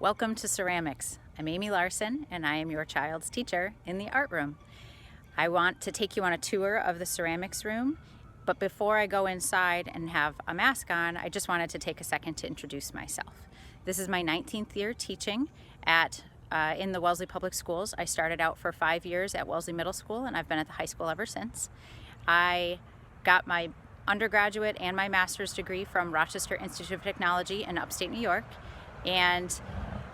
Welcome to Ceramics. I'm Amy Larson and I am your child's teacher in the art room. I want to take you on a tour of the ceramics room, but before I go inside and have a mask on, I just wanted to take a second to introduce myself. This is my 19th year teaching in the Wellesley Public Schools. I started out for 5 years at Wellesley Middle School and I've been at the high school ever since. I got my undergraduate and my master's degree from Rochester Institute of Technology in upstate New York, and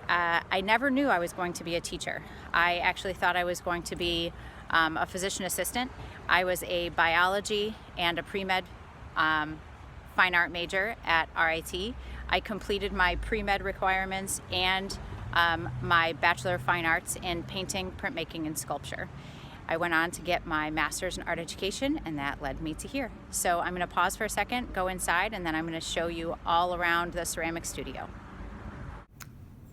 I never knew I was going to be a teacher. I actually thought I was going to be a physician assistant. I was a biology and a pre-med fine art major at RIT. I completed my pre-med requirements and my Bachelor of Fine Arts in painting, printmaking, and sculpture. I went on to get my master's in art education, and that led me to here. So I'm going to pause for a second, go inside, and then I'm going to show you all around the ceramic studio.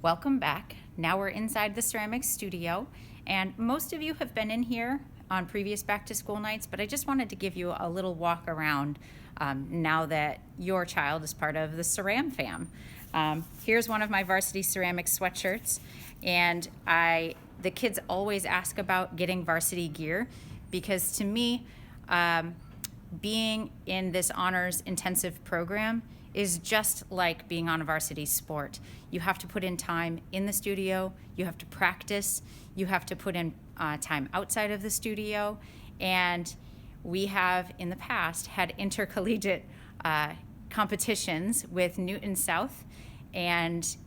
Welcome back. Now we're inside the ceramics studio, and most of you have been in here on previous back to school nights, but I just wanted to give you a little walk around now that your child is part of the CeramFam. Here's one of my varsity ceramics sweatshirts, and the kids always ask about getting varsity gear because to me, being in this honors intensive program is just like being on a varsity sport. You have to put in time in the studio, you have to practice, you have to put in time outside of the studio, and we have in the past had intercollegiate competitions with Newton South, and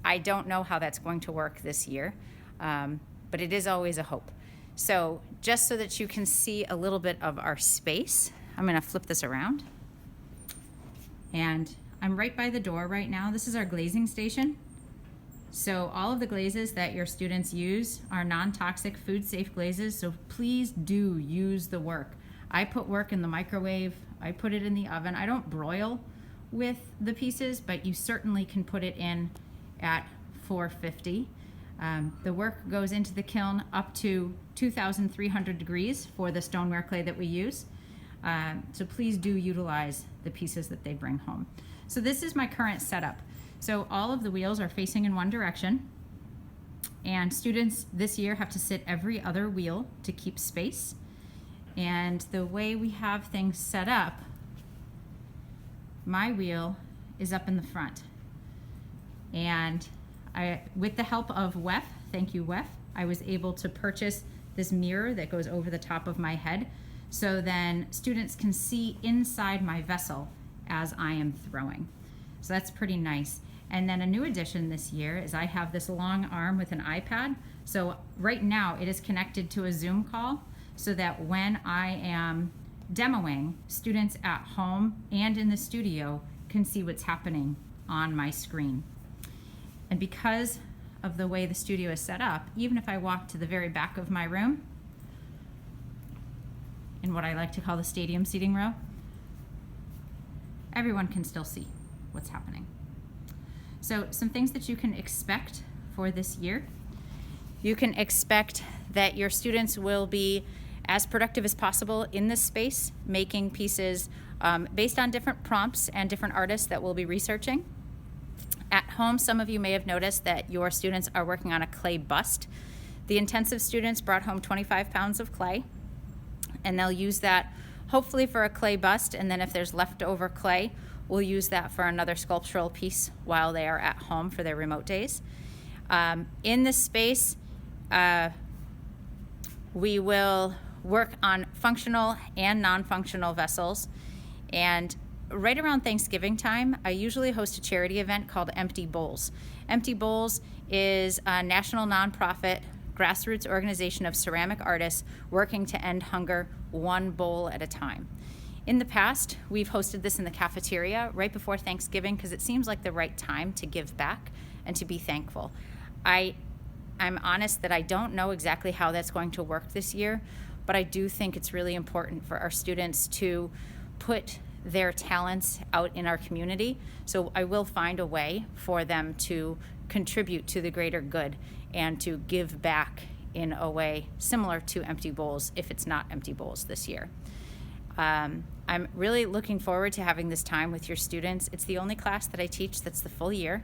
I don't know how that's going to work this year, but it is always a hope. So just so that you can see a little bit of our space, I'm gonna flip this around. And I'm right by the door right now. This is our glazing station. So all of the glazes that your students use are non-toxic, food-safe glazes, so please do use the work. I put work in the microwave, I put it in the oven. I don't broil with the pieces, but you certainly can put it in at 450. The work goes into the kiln up to 2,300 degrees for the stoneware clay that we use. So please do utilize the pieces that they bring home. So this is my current setup. So all of the wheels are facing in one direction, and students this year have to sit every other wheel to keep space. And the way we have things set up, my wheel is up in the front. And with the help of WEF, thank you WEF, I was able to purchase this mirror that goes over the top of my head, so then students can see inside my vessel as I am throwing. So that's pretty nice. And then a new addition this year is I have this long arm with an iPad. So right now it is connected to a Zoom call so that when I am demoing, students at home and in the studio can see what's happening on my screen. And because of the way the studio is set up, even if I walk to the very back of my room, in what I like to call the stadium seating row, everyone can still see what's happening. So some things that you can expect for this year. You can expect that your students will be as productive as possible in this space, making pieces based on different prompts and different artists that we'll be researching. At home, some of you may have noticed that your students are working on a clay bust. The intensive students brought home 25 pounds of clay, and they'll use that hopefully for a clay bust, and then if there's leftover clay, we'll use that for another sculptural piece while they are at home for their remote days. In this space, we will work on functional and non-functional vessels, and right around Thanksgiving time, I usually host a charity event called Empty Bowls. Empty Bowls is a national nonprofit grassroots organization of ceramic artists working to end hunger one bowl at a time. In the past, we've hosted this in the cafeteria right before Thanksgiving because it seems like the right time to give back and to be thankful. I'm honest that I don't know exactly how that's going to work this year, but I do think it's really important for our students to put their talents out in our community. So I will find a way for them to contribute to the greater good and to give back in a way similar to Empty Bowls if it's not Empty Bowls this year. I'm really looking forward to having this time with your students. It's the only class that I teach that's the full year,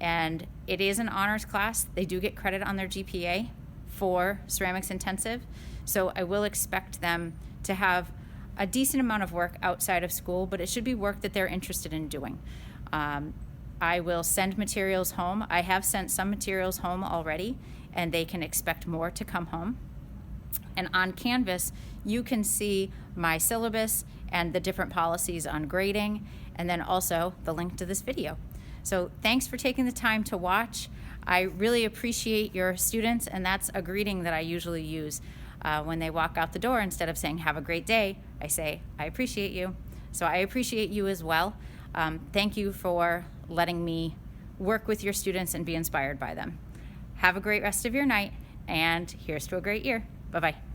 And it is an honors class. They do get credit on their GPA for ceramics intensive. So I will expect them to have a decent amount of work outside of school, but it should be work that they're interested in doing. I will send materials home. I have sent some materials home already, and they can expect more to come home. And on Canvas, you can see my syllabus and the different policies on grading, and then also the link to this video. So thanks for taking the time to watch. I really appreciate your students, and that's a greeting that I usually use when they walk out the door. Instead of saying, have a great day, I say, I appreciate you. So I appreciate you as well. Thank you for letting me work with your students and be inspired by them. Have a great rest of your night, and here's to a great year. Bye-bye.